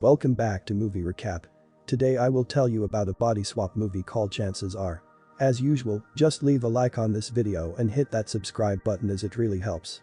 Welcome back to Movie Recap. Today I will tell you about a body swap movie called Chances Are. As usual, just leave a like on this video and hit that subscribe button as it really helps.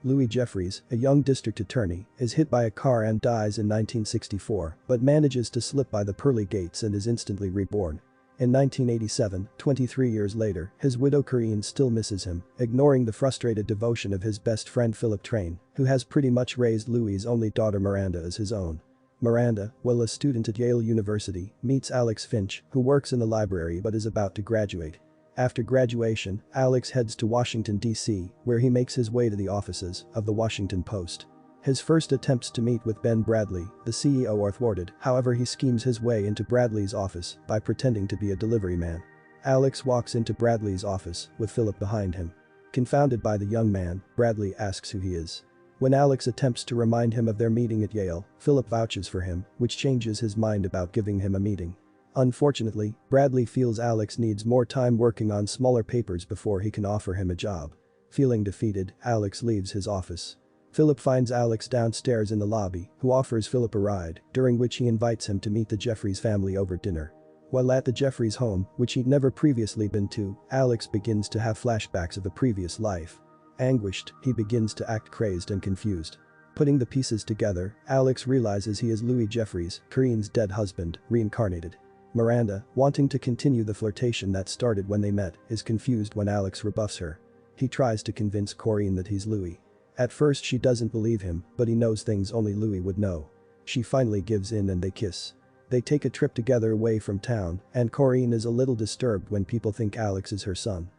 Louis Jeffries, a young district attorney, is hit by a car and dies in 1964 but manages to slip by the pearly gates and is instantly reborn. In 1987, 23 years later, his widow Corinne still misses him, ignoring the frustrated devotion of his best friend Philip Train, who has pretty much raised Louis's only daughter Miranda as his own. Miranda, while a student at Yale University, meets Alex Finch, who works in the library but is about to graduate. After graduation, Alex heads to Washington, D.C., where he makes his way to the offices of the Washington Post. His first attempts to meet with Ben Bradley, the CEO, are thwarted, however he schemes his way into Bradley's office by pretending to be a delivery man. Alex walks into Bradley's office with Philip behind him. Confounded by the young man, Bradley asks who he is. When Alex attempts to remind him of their meeting at Yale, Philip vouches for him, which changes his mind about giving him a meeting. Unfortunately, Bradley feels Alex needs more time working on smaller papers before he can offer him a job. Feeling defeated, Alex leaves his office. Philip finds Alex downstairs in the lobby, who offers Philip a ride, during which he invites him to meet the Jeffries family over dinner. While at the Jeffries home, which he'd never previously been to, Alex begins to have flashbacks of a previous life. Anguished, he begins to act crazed and confused. Putting the pieces together, Alex realizes he is Louis Jeffries, Corinne's dead husband, reincarnated. Miranda, wanting to continue the flirtation that started when they met, is confused when Alex rebuffs her. He tries to convince Corinne that he's Louis. At first she doesn't believe him, but he knows things only Louis would know. She finally gives in and they kiss. They take a trip together away from town, and Corinne is a little disturbed when people think Alex is her son.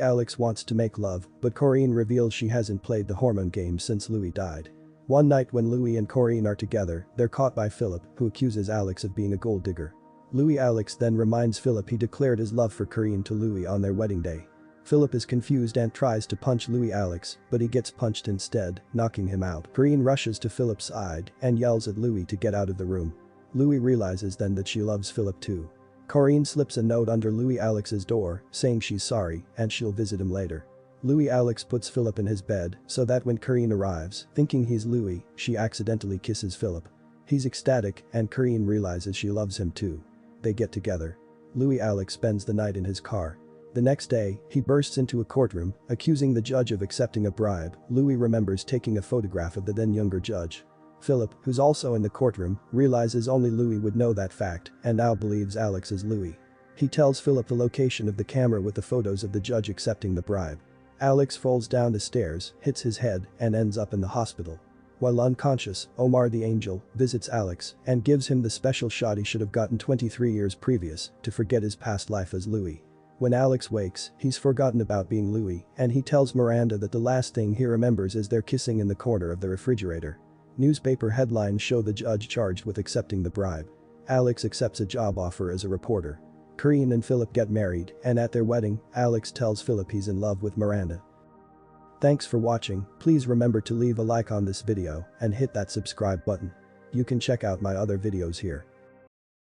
Alex wants to make love, but Corinne reveals she hasn't played the hormone game since Louis died. One night when Louis and Corinne are together, they're caught by Philip, who accuses Alex of being a gold digger. Alex then reminds Philip he declared his love for Corinne to Louis on their wedding day. Philip is confused and tries to punch Alex, but he gets punched instead, knocking him out. Corinne rushes to Philip's side and yells at Louis to get out of the room. Louis realizes then that she loves Philip too. Corinne slips a note under Alex's door, saying she's sorry and she'll visit him later. Alex puts Philip in his bed so that when Corinne arrives, thinking he's Louis, she accidentally kisses Philip. He's ecstatic and Corinne realizes she loves him too. They get together. Alex spends the night in his car. The next day, he bursts into a courtroom, accusing the judge of accepting a bribe. Louis remembers taking a photograph of the then younger judge. Philip, who's also in the courtroom, realizes only Louis would know that fact and now believes Alex is Louis. He tells Philip the location of the camera with the photos of the judge accepting the bribe. Alex falls down the stairs, hits his head, and ends up in the hospital. While unconscious, Omar the Angel visits Alex and gives him the special shot he should have gotten 23 years previous to forget his past life as Louis. When Alex wakes, he's forgotten about being Louis and he tells Miranda that the last thing he remembers is their kissing in the corner of the refrigerator. Newspaper headlines show the judge charged with accepting the bribe. Alex accepts a job offer as a reporter. Corinne and Philip get married and at their wedding, Alex tells Philip he's in love with Miranda. Thanks for watching, please remember to leave a like on this video and hit that subscribe button. You can check out my other videos here.